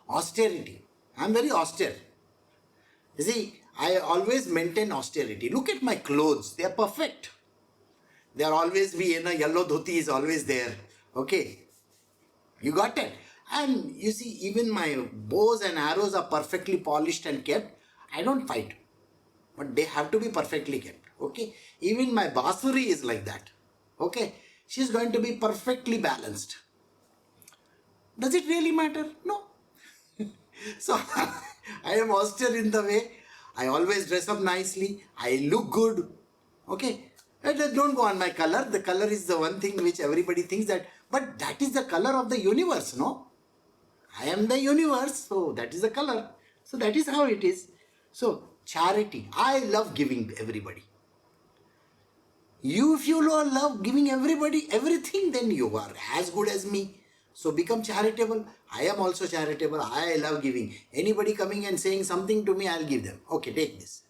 Austerity. I'm very austere. You see, I always maintain austerity. Look at my clothes. They are perfect. They are always be in a yellow dhoti is always there. Okay. You got it? And you see, even my bows and arrows are perfectly polished and kept. I don't fight. But they have to be perfectly kept. Okay. Even my basuri is like that. Okay. She's going to be perfectly balanced. Does it really matter? No. So I am austere in the way. I always dress up nicely. I look good. Okay. And don't go on my color. The color is the one thing which everybody thinks that, but that is the color of the universe, no? I am the universe, so that is the color. So that is how it is. So charity. I love giving everybody. If you love giving everybody everything, then you are as good as me. So become charitable. I am also charitable. I love giving. Anybody coming and saying something to me, I'll give them. Okay, take this.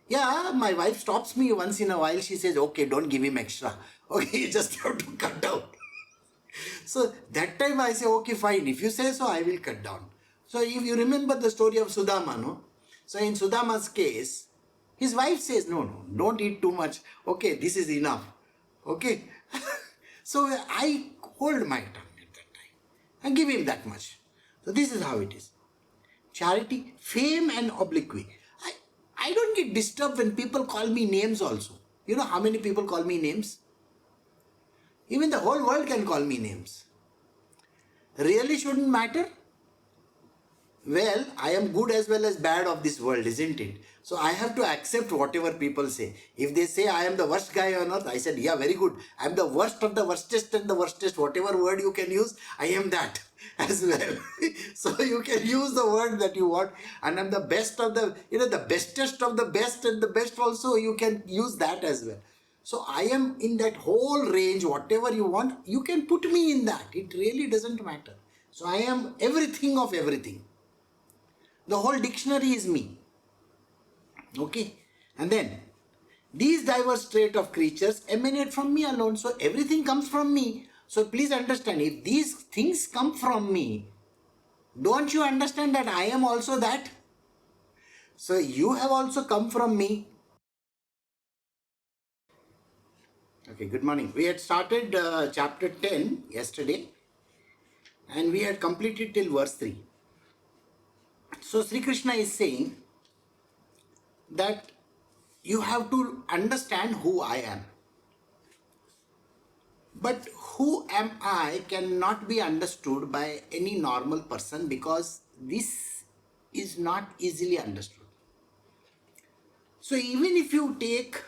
Yeah, my wife stops me once in a while. She says, okay, don't give him extra. Okay, you just have to cut down. So that time I say, okay, fine. If you say so, I will cut down. So if you remember the story of Sudama, no? So in Sudama's case, his wife says, no, don't eat too much. Okay, this is enough. Okay. So I hold my tongue at that time and give him that much. So this is how it is. Charity, fame and obloquy. I don't get disturbed when people call me names also. You know how many people call me names? Even the whole world can call me names. Really shouldn't matter? Well, I am good as well as bad of this world, isn't it? So I have to accept whatever people say. If they say I am the worst guy on earth, I said, yeah, very good. I am the worst of the worstest and the worstest. Whatever word you can use, I am that as well. So you can use the word that you want. And I'm the best of the, the bestest of the best and the best also, you can use that as well. So I am in that whole range, whatever you want, you can put me in that. It really doesn't matter. So I am everything of everything. The whole dictionary is me. Okay. And then, these diverse traits of creatures emanate from me alone. So everything comes from me. So please understand, if these things come from me, don't you understand that I am also that? So you have also come from me. Okay, good morning. We had started chapter 10 yesterday and we had completed till verse 3. So Sri Krishna is saying that you have to understand who I am. But who am I cannot be understood by any normal person because this is not easily understood. So even if you take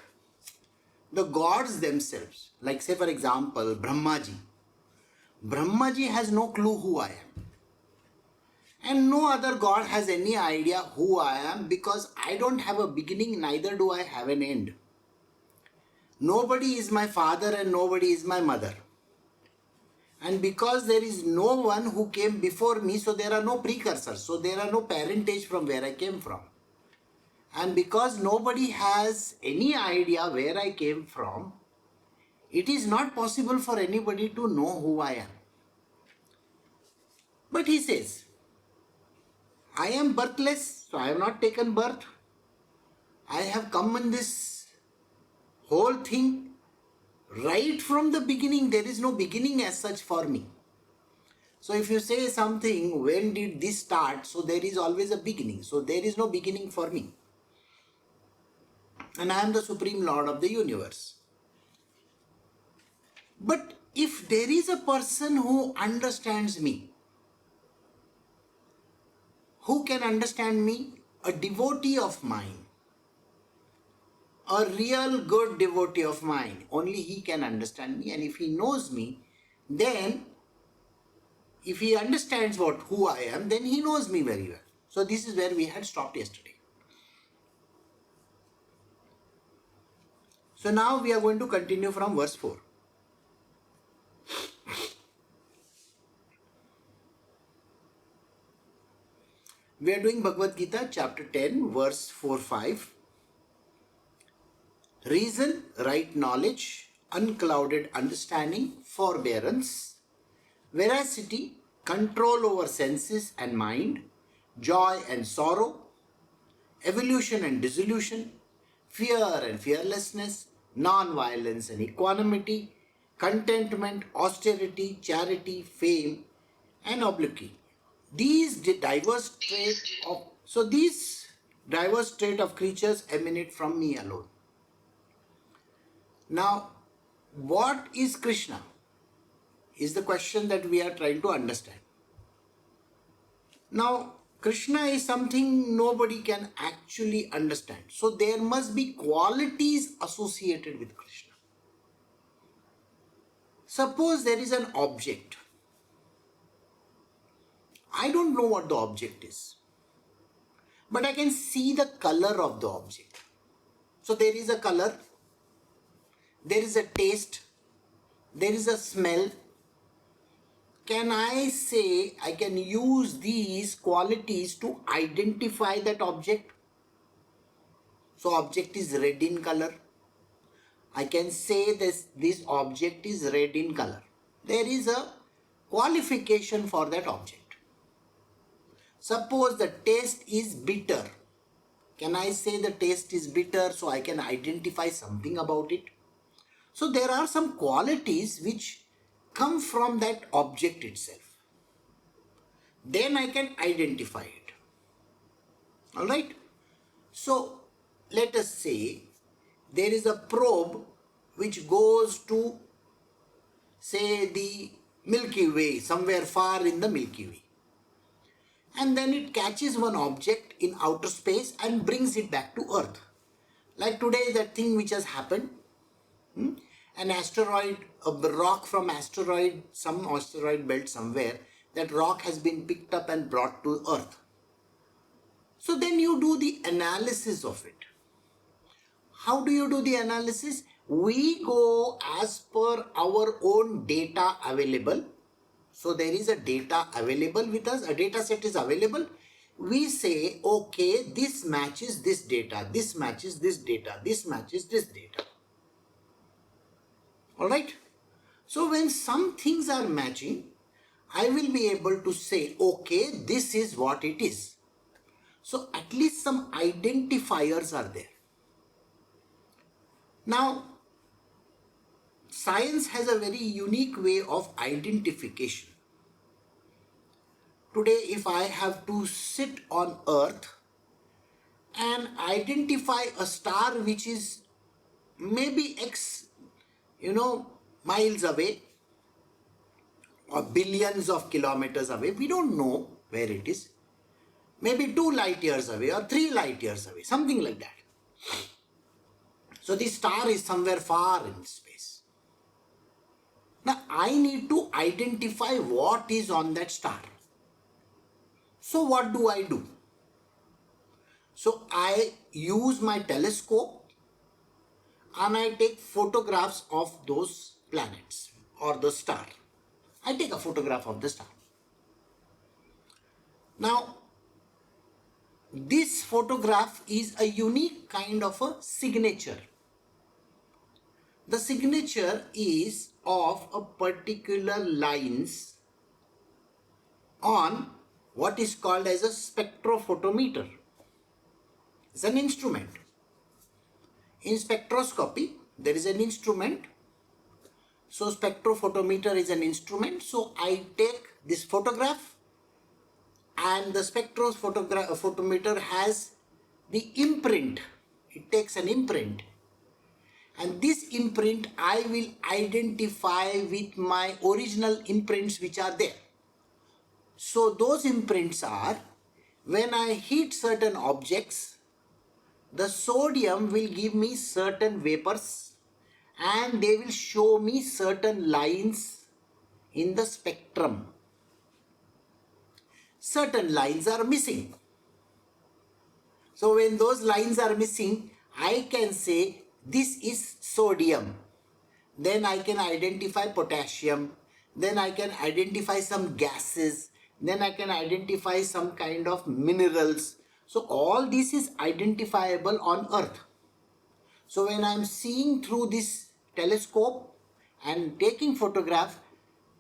the gods themselves, like say for example Brahmaji has no clue who I am. And no other god has any idea who I am because I don't have a beginning, neither do I have an end. Nobody is my father and nobody is my mother. And because there is no one who came before me, so there are no precursors. So there are no parentage from where I came from. And because nobody has any idea where I came from, it is not possible for anybody to know who I am. But he says, I am birthless, so I have not taken birth. I have come in this whole thing right from the beginning. There is no beginning as such for me. So if you say something, when did this start? So there is always a beginning. So there is no beginning for me. And I am the Supreme Lord of the universe. But if there is a person who understands me, who can understand me? A devotee of mine. A real good devotee of mine. Only he can understand me. And if he knows me, then if he understands who I am, then he knows me very well. So this is where we had stopped yesterday. So now we are going to continue from verse 4. We are doing Bhagavad Gita chapter 10 verse 4-5. Reason, right knowledge, unclouded understanding, forbearance, veracity, control over senses and mind, joy and sorrow, evolution and dissolution, fear and fearlessness, non-violence and equanimity, contentment, austerity, charity, fame, and obliquity. These diverse trait of creatures emanate from me alone. Now, what is Krishna? Is the question that we are trying to understand. Now, Krishna is something nobody can actually understand. So there must be qualities associated with Krishna. Suppose there is an object. I don't know what the object is, but I can see the color of the object. So there is a color, there is a taste, there is a smell. Can I say I can use these qualities to identify that object? So object is red in color. I can say this object is red in color. There is a qualification for that object. Suppose the taste is bitter. Can I say the taste is bitter so I can identify something about it? So there are some qualities which come from that object itself. Then I can identify it. Alright? So let us say there is a probe which goes to, say, the Milky Way, somewhere far in the Milky Way. And then it catches one object in outer space and brings it back to Earth. Like today, that thing which has happened, an asteroid, a rock from some asteroid belt somewhere, that rock has been picked up and brought to Earth. So then you do the analysis of it. How do you do the analysis? We go as per our own data available. So there is a data available with us, a data set is available. We say, okay, this matches this data, this matches this data, this matches this data. Alright? So when some things are matching, I will be able to say, okay, this is what it is. So at least some identifiers are there. Now, science has a very unique way of identification. Today, if I have to sit on Earth and identify a star which is maybe X, miles away or billions of kilometers away, we don't know where it is. Maybe 2 light years away or 3 light years away, something like that. So the star is somewhere far in space. Now I need to identify what is on that star. So what do I do? So I use my telescope and I take photographs of those planets or the star. I take a photograph of the star. Now, this photograph is a unique kind of a signature. The signature is of a particular lines on what is called as a spectrophotometer. It's an instrument. In spectroscopy, there is an instrument. So spectrophotometer is an instrument. So I take this photograph and the spectrophotometer has the imprint. It takes an imprint. And this imprint I will identify with my original imprints which are there. So those imprints are, when I heat certain objects, the sodium will give me certain vapors and they will show me certain lines in the spectrum. Certain lines are missing. So when those lines are missing, I can say this is sodium. Then I can identify potassium. Then I can identify some gases. Then I can identify some kind of minerals. So all this is identifiable on Earth. So when I am seeing through this telescope and taking photograph,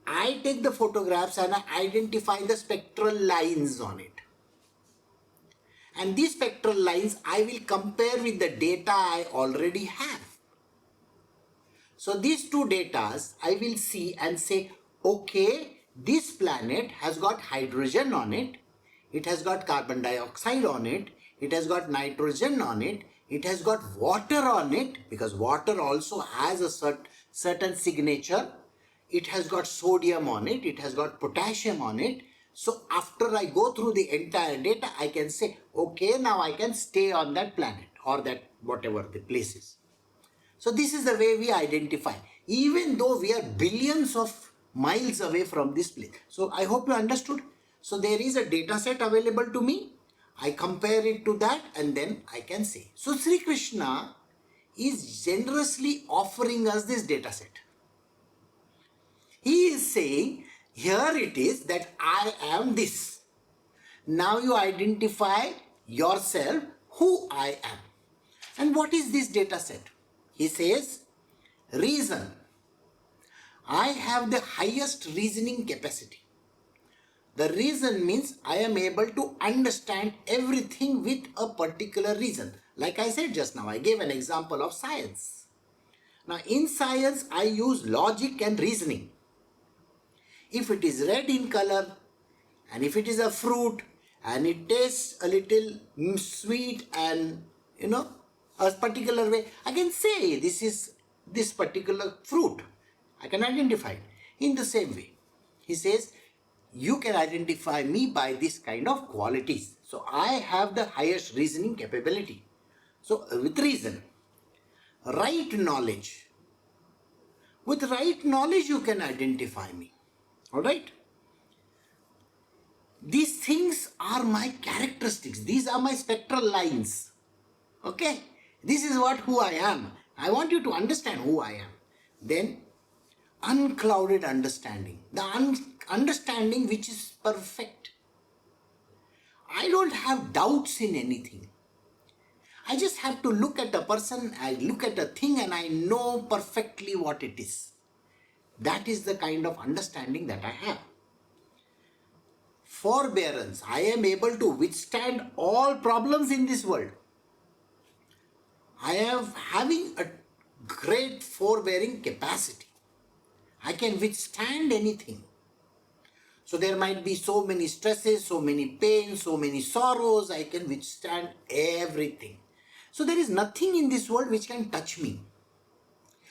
I take the photographs and I identify the spectral lines on it. And these spectral lines I will compare with the data I already have. So these two datas I will see and say, okay, this planet has got hydrogen on it, it has got carbon dioxide on it, it has got nitrogen on it, it has got water on it, because water also has a certain signature. It has got sodium on it, it has got potassium on it. So after I go through the entire data, I can say, okay, now I can stay on that planet or that whatever the place is. So this is the way we identify, even though we are billions of miles away from this place. So I hope you understood. So there is a data set available to me. I compare it to that and then I can say. So Sri Krishna is generously offering us this data set. He is saying, here it is that I am this. Now you identify yourself who I am. And what is this data set? He says, reason. I have the highest reasoning capacity. The reason means I am able to understand everything with a particular reason. Like I said just now, I gave an example of science. Now in science, I use logic and reasoning. If it is red in color and if it is a fruit and it tastes a little sweet and a particular way, I can say this is this particular fruit. I can identify it. In the same way, he says, you can identify me by this kind of qualities. So I have the highest reasoning capability. So with reason, right knowledge. With right knowledge, you can identify me. All right? These things are my characteristics. These are my spectral lines. Okay? This is who I am. I want you to understand who I am. Then, unclouded understanding. The understanding which is perfect. I don't have doubts in anything. I just have to look at a person, I look at a thing and I know perfectly what it is. That is the kind of understanding that I have. Forbearance. I am able to withstand all problems in this world. I am having a great forbearing capacity. I can withstand anything. So there might be so many stresses, so many pains, so many sorrows. I can withstand everything. So there is nothing in this world which can touch me.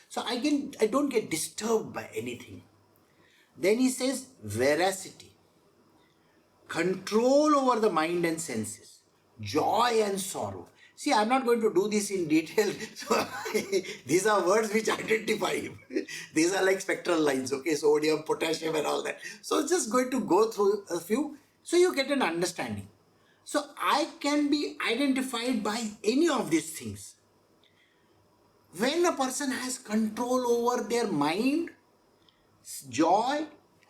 So I don't get disturbed by anything. Then he says veracity, control over the mind and senses, joy and sorrow. See, I'm not going to do this in detail. So these are words which identify him. These are like spectral lines, okay? Sodium, potassium and all that. So just going to go through a few so you get an understanding. So I can be identified by any of these things. When a person has control over their mind, joy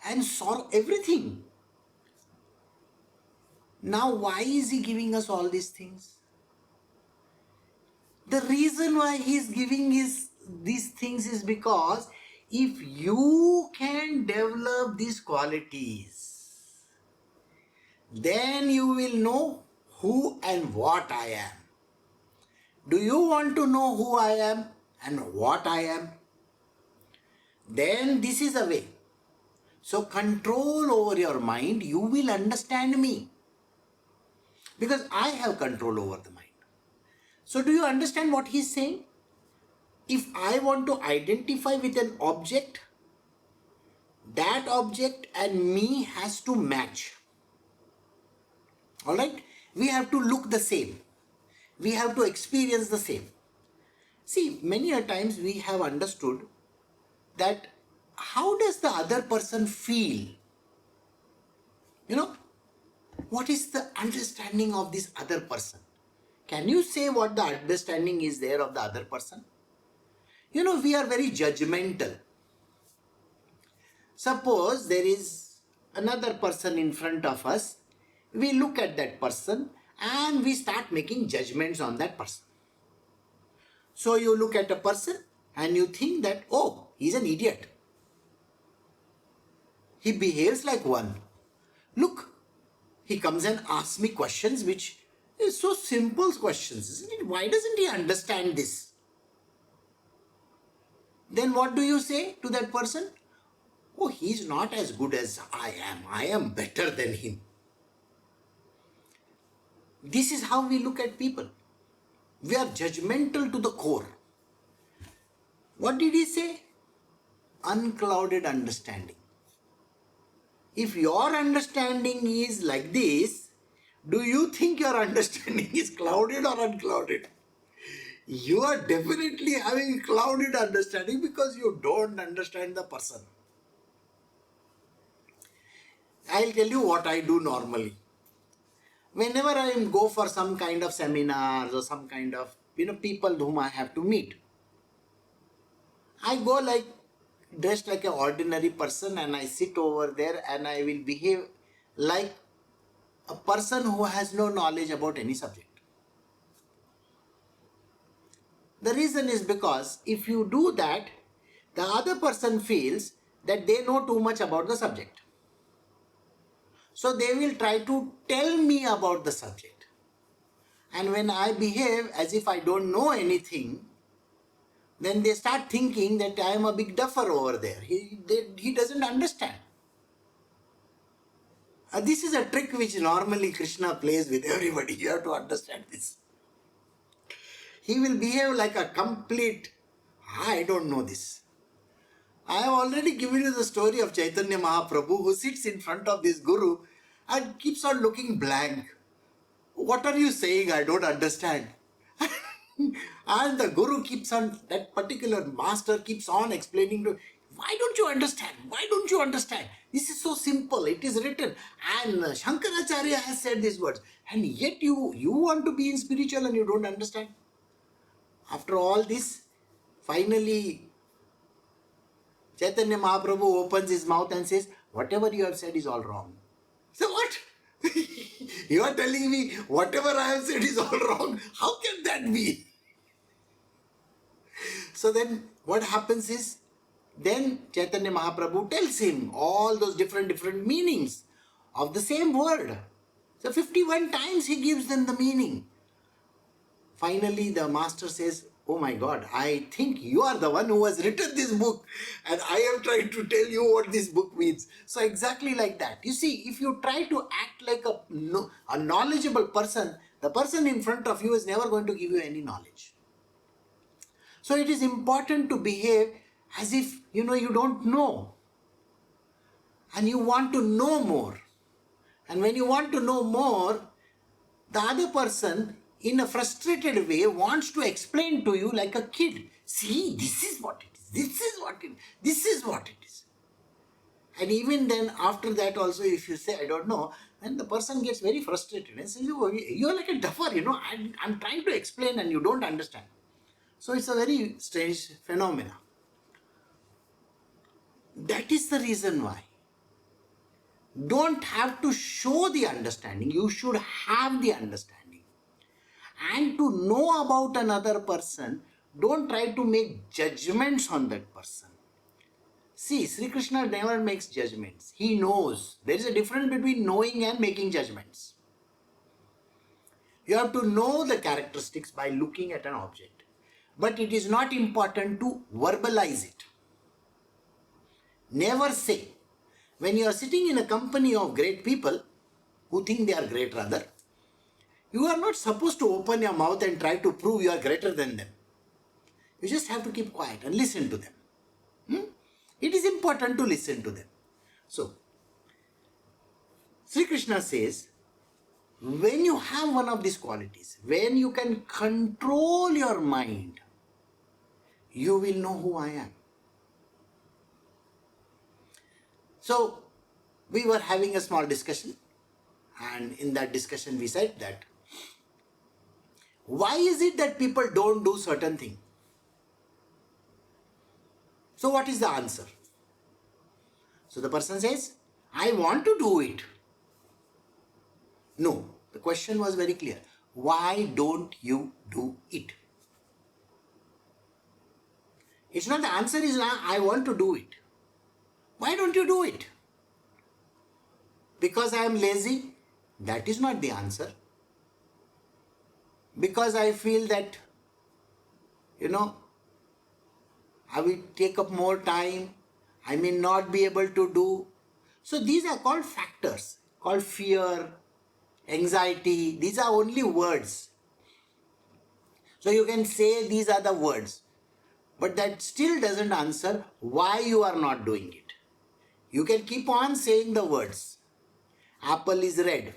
and sorrow, everything. Now why is he giving us all these things? The reason why he is giving these things is because if you can develop these qualities, then you will know who and what I am. Do you want to know who I am and what I am? Then this is a way. So control over your mind, you will understand me. Because I have control over the mind. So do you understand what he is saying? If I want to identify with an object, that object and me has to match. Alright? We have to look the same. We have to experience the same. See, many a times we have understood that how does the other person feel? What is the understanding of this other person? Can you say what the understanding is there of the other person? We are very judgmental. Suppose there is another person in front of us. We look at that person and we start making judgments on that person. So you look at a person and you think that, oh, he's an idiot. He behaves like one. Look, he comes and asks me questions which is so simple questions, isn't it? Why doesn't he understand this? Then what do you say to that person? Oh, he's not as good as I am. I am better than him. This is how we look at people. We are judgmental to the core. What did he say? Unclouded understanding. If your understanding is like this, do you think your understanding is clouded or unclouded? You are definitely having clouded understanding because you don't understand the person. I'll tell you what I do normally. Whenever I go for some kind of seminars or some kind of people whom I have to meet, I go like dressed like an ordinary person and I sit over there and I will behave like a person who has no knowledge about any subject. The reason is because if you do that, the other person feels that they know too much about the subject. So they will try to tell me about the subject. And when I behave as if I don't know anything, then they start thinking that I am a big duffer over there. He doesn't understand. This is a trick which normally Krishna plays with everybody. You have to understand this. He will behave like a complete, I don't know this. I have already given you the story of Chaitanya Mahaprabhu who sits in front of this Guru and keeps on looking blank. What are you saying? I don't understand. And the Guru keeps on, that particular master keeps on explaining to him, why don't you understand? Why don't you understand? This is so simple. It is written. And Shankaracharya has said these words. And yet you want to be in spiritual and you don't understand. After all this, finally, Chaitanya Mahaprabhu opens his mouth and says, whatever you have said is all wrong. So what? You are telling me whatever I have said is all wrong. How can that be? So then what happens is, then Chaitanya Mahaprabhu tells him all those different meanings of the same word. So 51 times he gives them the meaning. Finally the master says, oh my God, I think you are the one who has written this book and I am trying to tell you what this book means. So exactly like that. You see, if you try to act like a knowledgeable person, the person in front of you is never going to give you any knowledge. So it is important to behave as if you don't know and you want to know more. And when you want to know more, the other person in a frustrated way wants to explain to you like a kid. See, this is what it is. This is what it is. This is what it is. And even then after that also if you say I don't know, then the person gets very frustrated and says, you are like a duffer, I'm trying to explain and you don't understand. So it's a very strange phenomena. That is the reason why. Don't have to show the understanding. You should have the understanding. And to know about another person, don't try to make judgments on that person. See, Sri Krishna never makes judgments. He knows. There is a difference between knowing and making judgments. You have to know the characteristics by looking at an object. But it is not important to verbalize it. Never say. When you are sitting in a company of great people, who think they are great rather, you are not supposed to open your mouth and try to prove you are greater than them. You just have to keep quiet and listen to them. It is important to listen to them. So, Sri Krishna says, when you have one of these qualities, when you can control your mind, you will know who I am. So, we were having a small discussion, and in that discussion we said that, why is it that people don't do certain things? So what is the answer? So the person says, I want to do it. No, the question was very clear. Why don't you do it? It's not the answer is, I want to do it. Why don't you do it? Because I am lazy? That is not the answer. Because I feel that, I will take up more time, I may not be able to do. So these are called factors, called fear, anxiety. These are only words. So you can say these are the words, but that still doesn't answer why you are not doing it. You can keep on saying the words. Apple is red.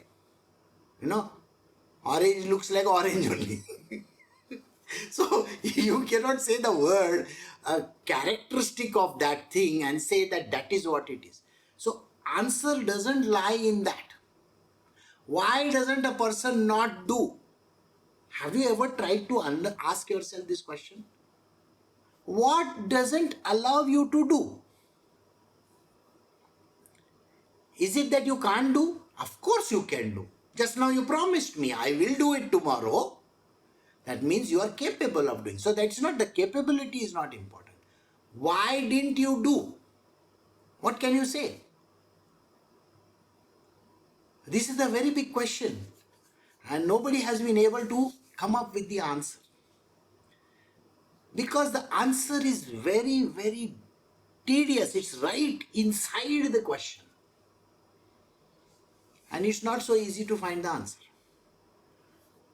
Orange looks like orange only. So you cannot say the word, a characteristic of that thing, and say that that is what it is. So answer doesn't lie in that. Why doesn't a person not do? Have you ever tried to ask yourself this question? What doesn't allow you to do? Is it that you can't do? Of course you can do. Just now you promised me, I will do it tomorrow. That means you are capable of doing. So that's not, the capability is not important. Why didn't you do? What can you say? This is a very big question. And nobody has been able to come up with the answer. Because the answer is very, very tedious. It's right inside the question. And it's not so easy to find the answer.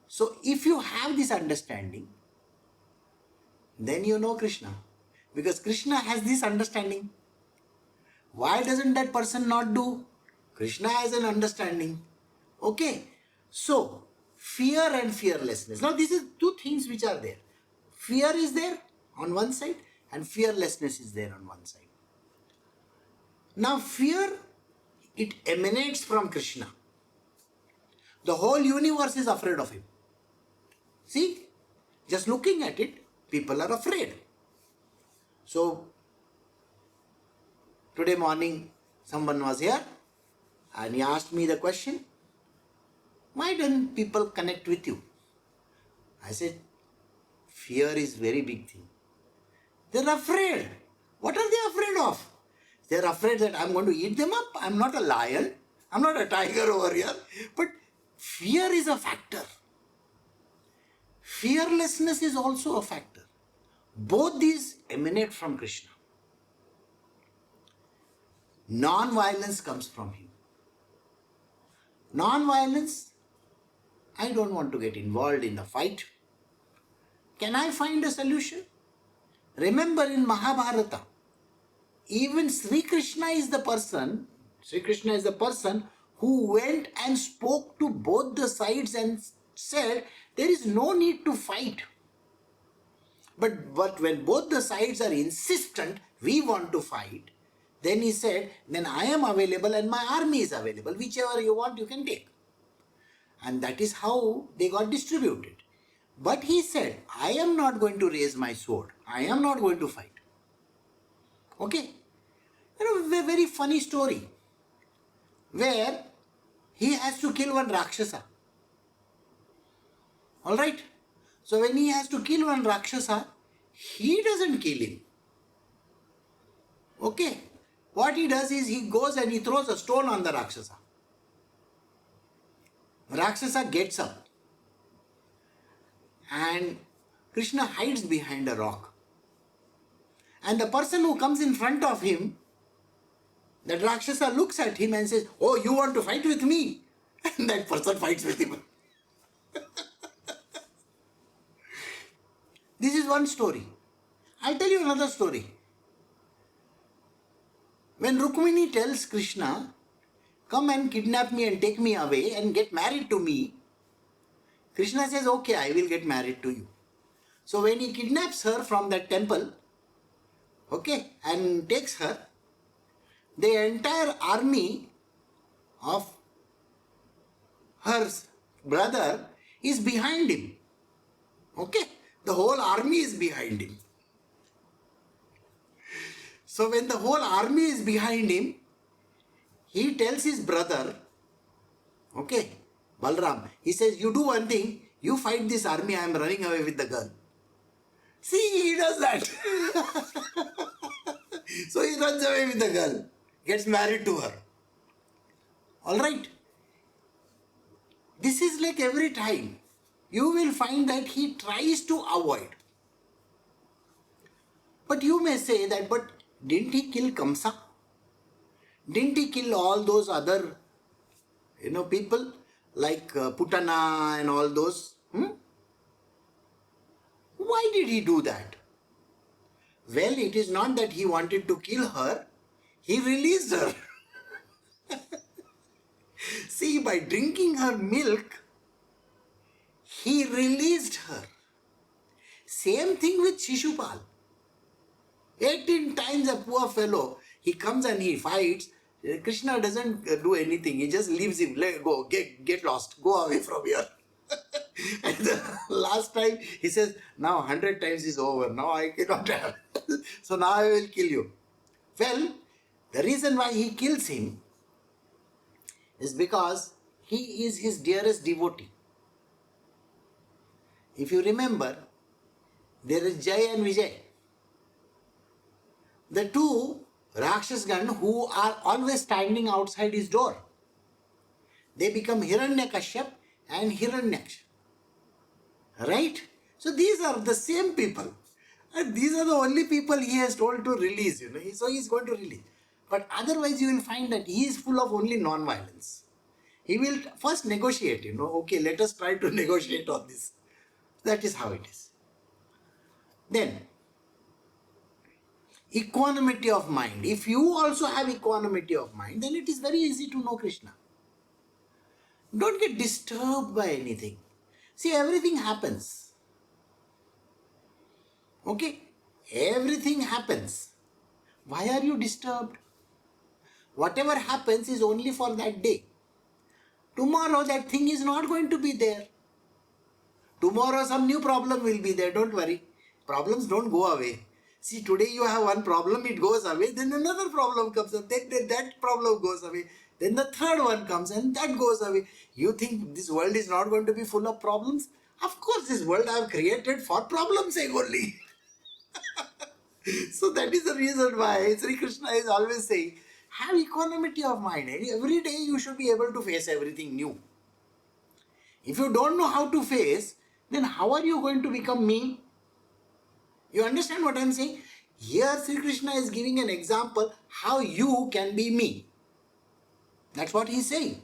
So if you have this understanding, then you know Krishna. Because Krishna has this understanding. Why doesn't that person not do? Krishna has an understanding. Okay. So, fear and fearlessness. Now, these are two things which are there. Fear is there on one side and fearlessness is there on one side. Now, fear, it emanates from Krishna. The whole universe is afraid of him. See, just looking at it, people are afraid. So, today morning, someone was here and he asked me the question, why don't people connect with you? I said, fear is very big thing. They're afraid. What are they afraid of? They're afraid that I'm going to eat them up. I'm not a lion. I'm not a tiger over here. But fear is a factor. Fearlessness is also a factor. Both these emanate from Krishna. Non-violence comes from him. Non-violence, I don't want to get involved in a fight. Can I find a solution? Remember in Mahabharata, even Sri Krishna is the person who went and spoke to both the sides and said, there is no need to fight. But when both the sides are insistent, we want to fight, then he said, then I am available and my army is available. Whichever you want, you can take. And that is how they got distributed. But he said, I am not going to raise my sword. I am not going to fight. Okay? A very funny story where he has to kill one Rakshasa. Alright? So when he has to kill one Rakshasa, he doesn't kill him. Okay? What he does is he goes and he throws a stone on the Rakshasa. Rakshasa gets up. And Krishna hides behind a rock. And the person who comes in front of him, that Rakshasa looks at him and says, oh, you want to fight with me? And that person fights with him. This is one story. I'll tell you another story. When Rukmini tells Krishna, come and kidnap me and take me away and get married to me, Krishna says, okay, I will get married to you. So when he kidnaps her from that temple, okay, and takes her, the entire army of her brother is behind him. Okay, the whole army is behind him. So when the whole army is behind him, he tells his brother, okay, Balram, he says, you do one thing, you fight this army, I am running away with the girl. See, he does that. So he runs away with the girl, gets married to her. Alright? This is like every time. You will find that he tries to avoid. But you may say that, but didn't he kill Kamsa? Didn't he kill all those other, people like Putana and all those? Why did he do that? Well, it is not that he wanted to kill her. He released her. See, by drinking her milk, he released her. Same thing with Shishupal. 18 times a poor fellow, he comes and he fights. Krishna doesn't do anything. He just leaves him. Let go. Get lost. Go away from here. And the last time he says, now 100 times is over. Now I cannot have. So now I will kill you. Well, the reason why he kills him is because he is his dearest devotee. If you remember, there is Jay and Vijay. The two Rakshasgan who are always standing outside his door. They become Hiranyakashyap and Hiranyaksha. Right? So these are the same people. And these are the only people he has told to release, So he is going to release. But otherwise you will find that he is full of only non-violence. He will first negotiate, Okay, let us try to negotiate on this. That is how it is. Then, equanimity of mind. If you also have equanimity of mind, then it is very easy to know Krishna. Don't get disturbed by anything. See, everything happens. Okay? Everything happens. Why are you disturbed? Whatever happens is only for that day. Tomorrow that thing is not going to be there. Tomorrow some new problem will be there. Don't worry. Problems don't go away. See, today you have one problem, it goes away, then another problem comes up, then that problem goes away, then the third one comes and that goes away. You think this world is not going to be full of problems? Of course, this world I have created for problems' sake only. So that is the reason why Sri Krishna is always saying, have equanimity of mind. Every day you should be able to face everything new. If you don't know how to face, then how are you going to become me? You understand what I am saying? Here Sri Krishna is giving an example how you can be me. That's what he is saying.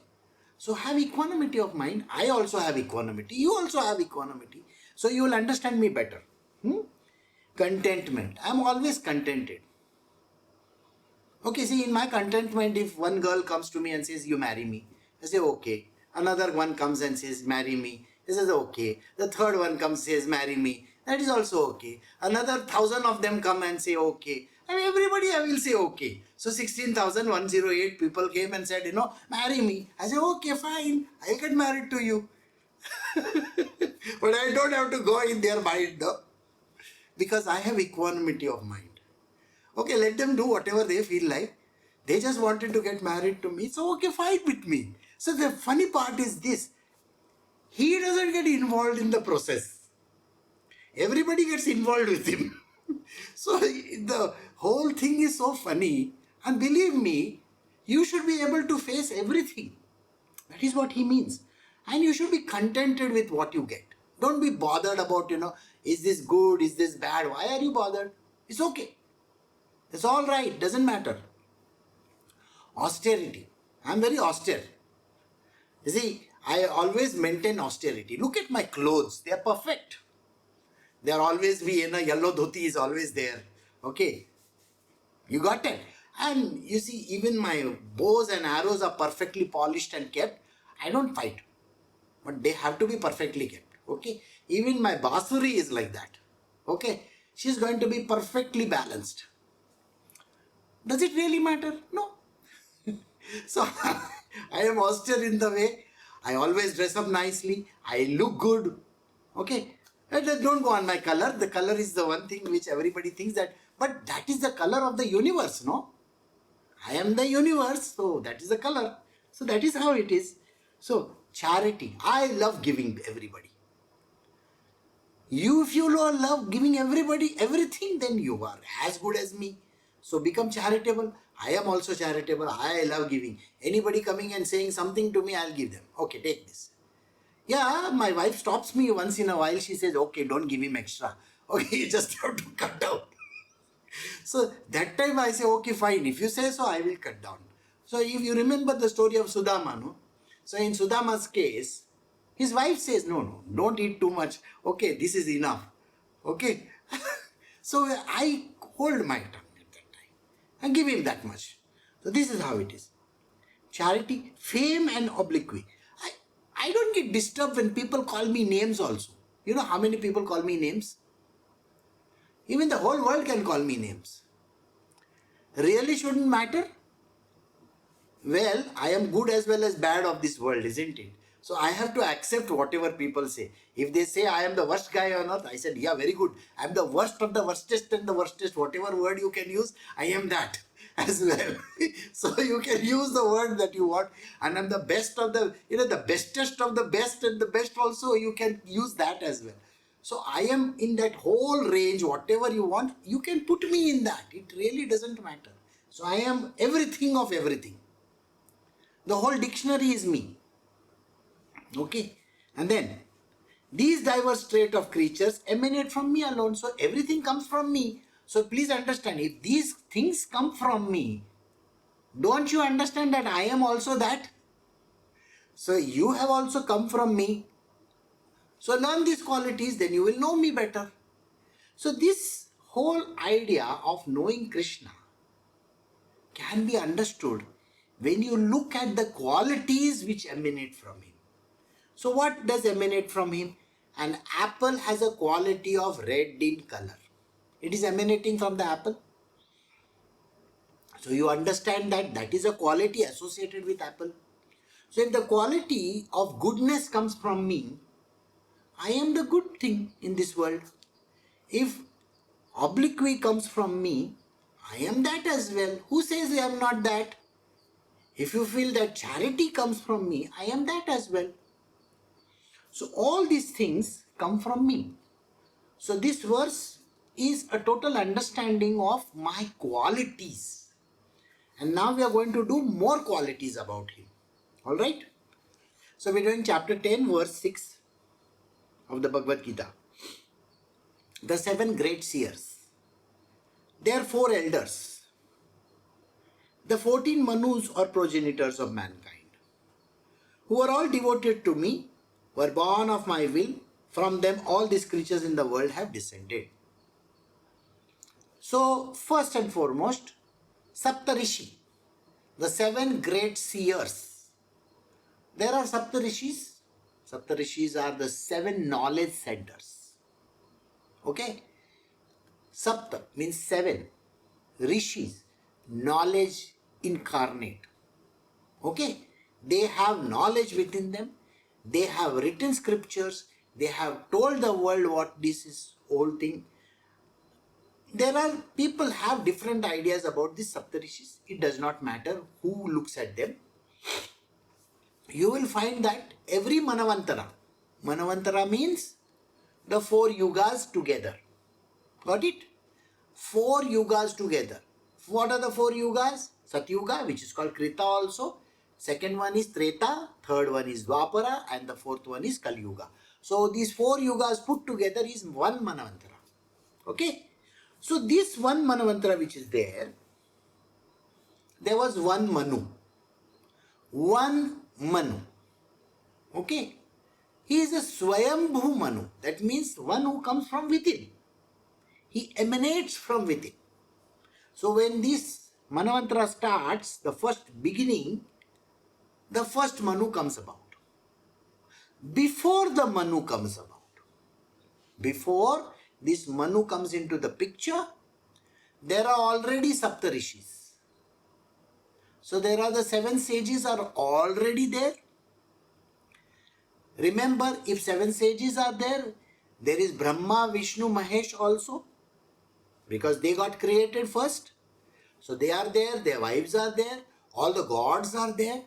So have equanimity of mind. I also have equanimity. You also have equanimity. So you will understand me better. Contentment. I am always contented. Okay, see, in my contentment, if one girl comes to me and says, you marry me, I say, okay. Another one comes and says, marry me. I says, okay. The third one comes and says, marry me. That is also okay. Another 1,000 of them come and say, okay. And everybody I will say, okay. So 16,108 people came and said, marry me. I say, okay, fine. I'll get married to you. But I don't have to go in their mind, no? Because I have equanimity of mind. Okay, let them do whatever they feel like. They just wanted to get married to me. So, okay, fine with me. So, the funny part is this. He doesn't get involved in the process. Everybody gets involved with him. So, the whole thing is so funny. And believe me, you should be able to face everything. That is what he means. And you should be contented with what you get. Don't be bothered about, is this good, is this bad? Why are you bothered? It's okay. It's all right. Doesn't matter. Austerity. I'm very austere. You see, I always maintain austerity. Look at my clothes. They are perfect. They are always yellow dhoti is always there. Okay. You got it? And you see, even my bows and arrows are perfectly polished and kept. I don't fight. But they have to be perfectly kept. Okay. Even my basuri is like that. Okay. She's going to be perfectly balanced. Does it really matter? No. So, I am austere in the way. I always dress up nicely. I look good. Okay. Don't go on my color. The color is the one thing which everybody thinks that. But that is the color of the universe, no? I am the universe. So, that is the color. So, that is how it is. So, charity. I love giving everybody. If you love giving everybody everything, then you are as good as me. So become charitable. I am also charitable. I love giving. Anybody coming and saying something to me, I'll give them. Okay, take this. Yeah, my wife stops me once in a while. She says, okay, don't give him extra. Okay, you just have to cut down. So that time I say, okay, fine. If you say so, I will cut down. So if you remember the story of Sudama, no? So in Sudama's case, his wife says, no, don't eat too much. Okay, this is enough. Okay. So I hold my tongue at that time and give him that much. So this is how it is. Charity, fame and obloquy. I don't get disturbed when people call me names also. You know how many people call me names? Even the whole world can call me names. Really shouldn't matter? Well, I am good as well as bad of this world, isn't it? So I have to accept whatever people say. If they say I am the worst guy on earth, I said, yeah, very good. I am the worst of the worstest and the worstest. Whatever word you can use, I am that as well. So you can use the word that you want. And I'm the best of the, the bestest of the best and the best also, you can use that as well. So I am in that whole range, whatever you want, you can put me in that. It really doesn't matter. So I am everything of everything. The whole dictionary is me. Okay. And then, these diverse traits of creatures emanate from me alone. So everything comes from me. So please understand, if these things come from me, don't you understand that I am also that? So you have also come from me. So learn these qualities, then you will know me better. So this whole idea of knowing Krishna can be understood when you look at the qualities which emanate from him. So what does emanate from him? An apple has a quality of red in color. It is emanating from the apple. So you understand that that is a quality associated with apple. So if the quality of goodness comes from me, I am the good thing in this world. If obliquity comes from me, I am that as well. Who says I am not that? If you feel that charity comes from me, I am that as well. So all these things come from me. So this verse is a total understanding of my qualities. And now we are going to do more qualities about him. Alright? So we're doing chapter 10 verse 6 of the Bhagavad Gita. The 7 great seers. There are 4 elders. The 14 Manus or progenitors of mankind, who are all devoted to me, were born of my will. From them all these creatures in the world have descended. So first and foremost, Saptarishi, the 7 great seers. There are Saptarishis. Saptarishis are the 7 knowledge centers. Okay? Sapta means 7. Rishis, knowledge incarnate. Okay? They have knowledge within them. They have written scriptures. They have told the world what this is, whole thing. There are people have different ideas about these Saptarishis. It does not matter who looks at them. You will find that every Manavantara means the 4 yugas together. Got it? 4 yugas together. What are the 4 yugas? Satyuga, which is called Krita also. Second one is Treta. Third one is Dwapara. And the fourth one is Kali Yuga. So these 4 yugas put together is one Manavantara. Okay? So this one Manavantara which is there was one Manu. One Manu. Okay? He is a Swayambhu Manu. That means one who comes from within. He emanates from within. So when this Manavantara starts, the first beginning, the first Manu comes about. Before the Manu comes about, before this Manu comes into the picture, there are already Saptarishis. So there are the 7 sages are already there. Remember, if 7 sages are there, there is Brahma, Vishnu, Mahesh also. Because they got created first. So they are there, their wives are there, all the gods are there.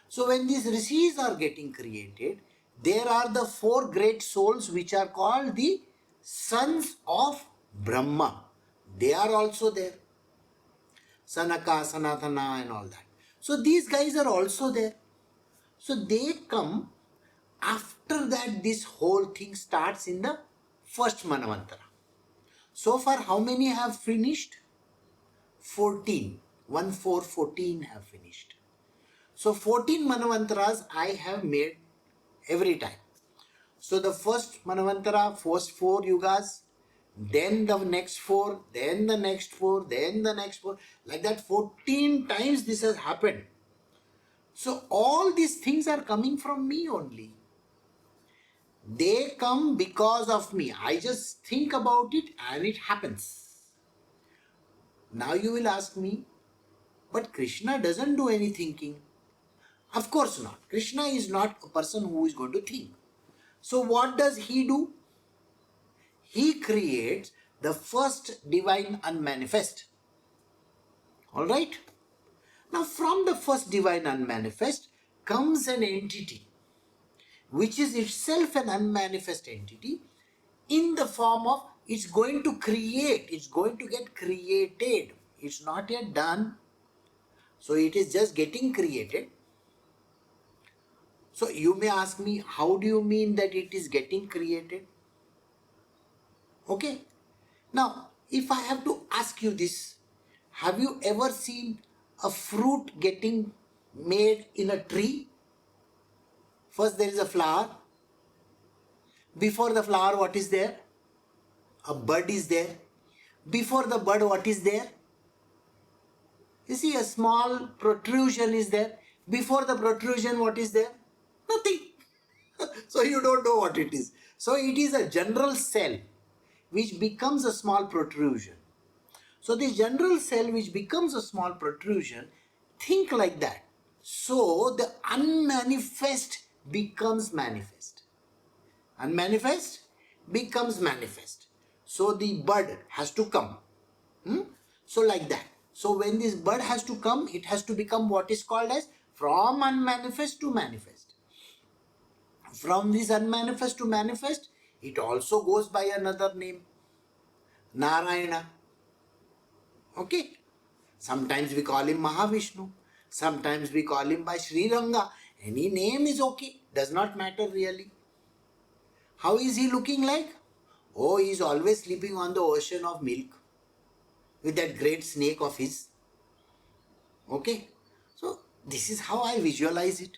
So when these rishis are getting created, there are the 4 great souls which are called the sons of Brahma. They are also there. Sanaka, Sanatana and all that. So these guys are also there. So they come after that. This whole thing starts in the first Manvantara. So far, how many have finished? 14. 1, 4, 14 have finished. So 14 Manvantaras I have made every time. So the first Manvantara, first 4 yugas, then the next 4, then the next 4, then the next 4. Like that 14 times this has happened. So all these things are coming from me only. They come because of me. I just think about it and it happens. Now you will ask me, but Krishna doesn't do any thinking. Of course not. Krishna is not a person who is going to think. So what does he do? He creates the first divine unmanifest. Alright? Now from the first divine unmanifest comes an entity which is itself an unmanifest entity in the form of it's going to create, it's going to get created. It's not yet done. So it is just getting created. So you may ask me, how do you mean that it is getting created? Okay. Now, if I have to ask you this, have you ever seen a fruit getting made in a tree? First there is a flower. Before the flower, what is there? A bud is there. Before the bud, what is there? You see, a small protrusion is there. Before the protrusion, what is there? Nothing. So you don't know what it is. So it is a general cell which becomes a small protrusion. So this general cell which becomes a small protrusion, think like that. So the unmanifest becomes manifest. Unmanifest becomes manifest. So the bud has to come. So like that. So when this bud has to come, it has to become what is called as from unmanifest to manifest. From this unmanifest to manifest, it also goes by another name, Narayana. Okay. Sometimes we call him Mahavishnu. Sometimes we call him by Shri Ranga. Any name is okay. Does not matter really. How is he looking like? Oh, he is always sleeping on the ocean of milk with that great snake of his. Okay. So this is how I visualize it.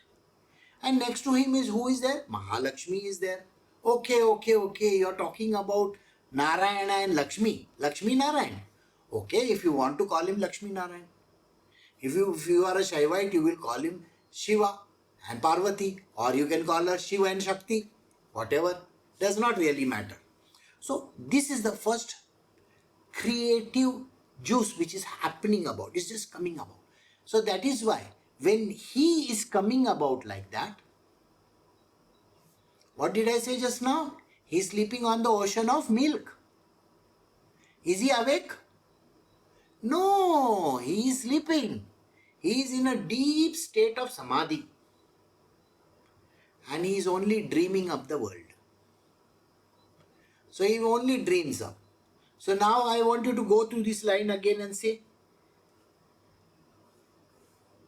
And next to him is who is there? Mahalakshmi is there. Okay. You're talking about Narayana and Lakshmi. Lakshmi Narayan. Okay, if you want to call him Lakshmi Narayan. If you are a Shaivite, you will call him Shiva and Parvati. Or you can call her Shiva and Shakti. Whatever. Does not really matter. So this is the first creative juice which is happening about. It's just coming about. So that is why when he is coming about like that, what did I say just now? He is sleeping on the ocean of milk. Is he awake? No, he is sleeping. He is in a deep state of samadhi. And he is only dreaming up the world. So he only dreams up. So now I want you to go through this line again and say,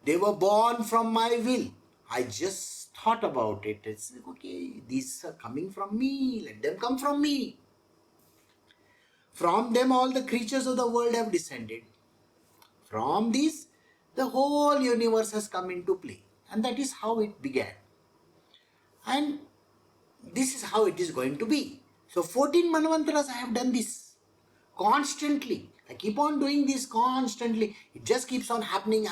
they were born from my will. I just thought about it. It's like, okay, these are coming from me. Let them come from me. From them all the creatures of the world have descended. From these, the whole universe has come into play. And that is how it began. And this is how it is going to be. So 14 Manvantaras I have done this constantly. I keep on doing this constantly. It just keeps on happening.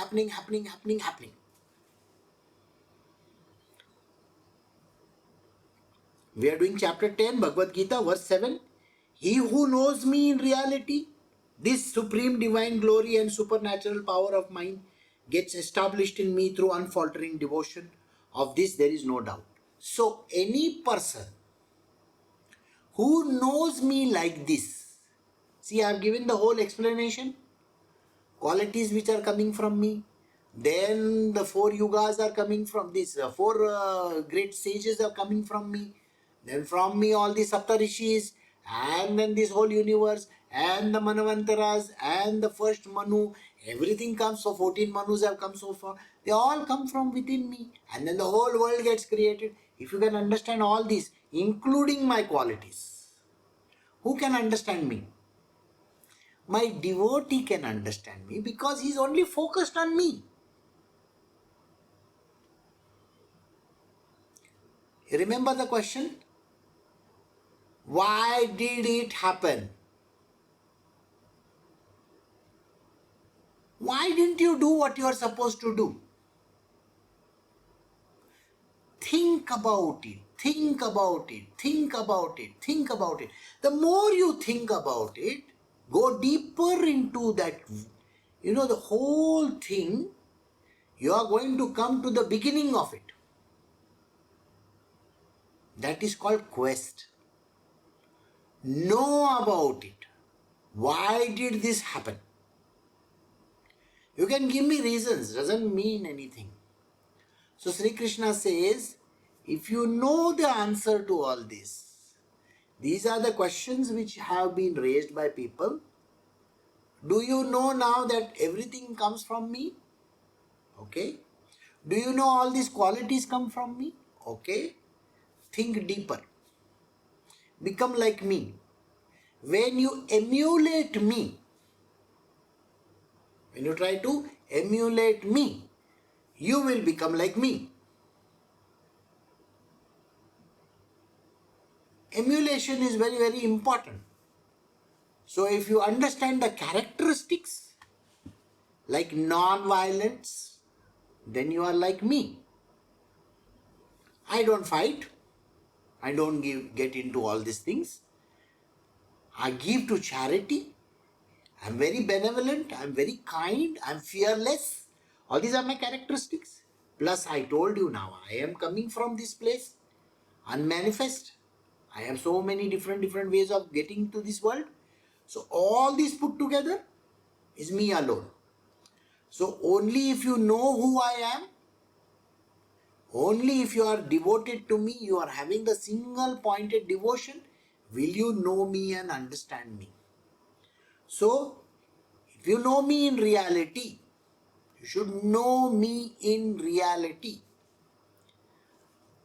We are doing chapter 10, Bhagavad Gita, verse 7. He who knows me in reality, this supreme divine glory and supernatural power of mine gets established in me through unfaltering devotion. Of this there is no doubt. So any person who knows me like this, see, I have given the whole explanation. Qualities which are coming from me. Then the 4 yugas are coming from this. 4 great sages are coming from me. Then from me all the Saptarishis, and then this whole universe, and the Manvantaras, and the first Manu. Everything comes, so 14 Manus have come so far. They all come from within me. And then the whole world gets created. If you can understand all these, including my qualities, who can understand me? My devotee can understand me because he's only focused on me. You remember the question? Why did it happen? Why didn't you do what you are supposed to do? Think about it, think about it, think about it, think about it. The more you think about it, go deeper into that, the whole thing, you are going to come to the beginning of it. That is called quest. Know about it. Why did this happen? You can give me reasons, doesn't mean anything. So Sri Krishna says, if you know the answer to all this, these are the questions which have been raised by people. Do you know now that everything comes from me? Okay. Do you know all these qualities come from me? Okay. Think deeper. Become like me. When you emulate me, when you try to emulate me, you will become like me. Emulation is very, very important. So if you understand the characteristics, like non-violence, then you are like me. I don't fight. I don't get into all these things. I give to charity. I'm very benevolent. I'm very kind. I'm fearless. All these are my characteristics. Plus, I told you now, I am coming from this place, unmanifest. I have so many different ways of getting to this world. So all these put together is me alone. So only if you know who I am, only if you are devoted to me, you are having the single pointed devotion, will you know me and understand me. So, if you know me in reality, you should know me in reality.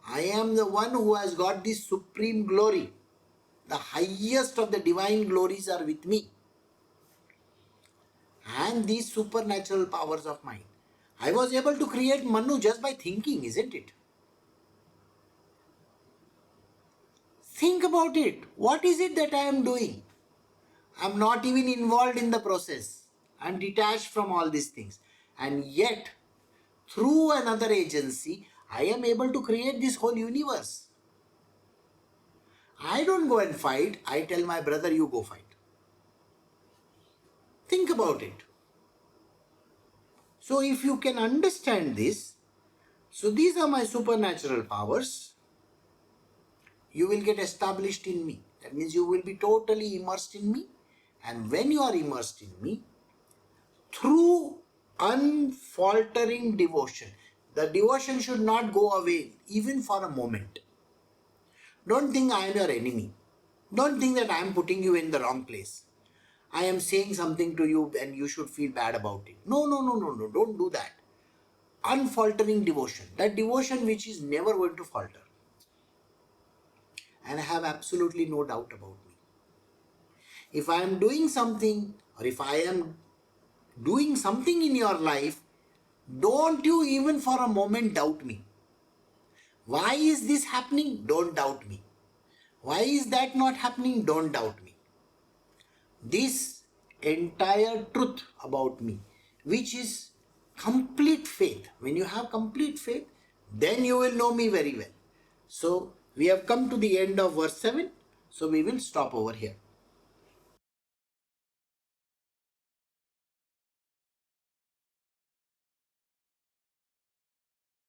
I am the one who has got this supreme glory. The highest of the divine glories are with me. And these supernatural powers of mine. I was able to create Manu just by thinking, isn't it? Think about it. What is it that I am doing? I am not even involved in the process. I am detached from all these things. And yet, through another agency, I am able to create this whole universe. I don't go and fight. I tell my brother, you go fight. Think about it. So if you can understand this, so these are my supernatural powers. You will get established in me. That means you will be totally immersed in me. And when you are immersed in me, through unfaltering devotion, the devotion should not go away even for a moment. Don't think I am your enemy. Don't think that I am putting you in the wrong place. I am saying something to you and you should feel bad about it. No, don't do that. Unfaltering devotion, that devotion which is never going to falter. And I have absolutely no doubt about me. If I am doing something, or if I am doing something in your life, don't you even for a moment doubt me. Why is this happening? Don't doubt me. Why is that not happening? Don't doubt me. This entire truth about me, which is complete faith. When you have complete faith, then you will know me very well. So, we have come to the end of verse 7. So, we will stop over here.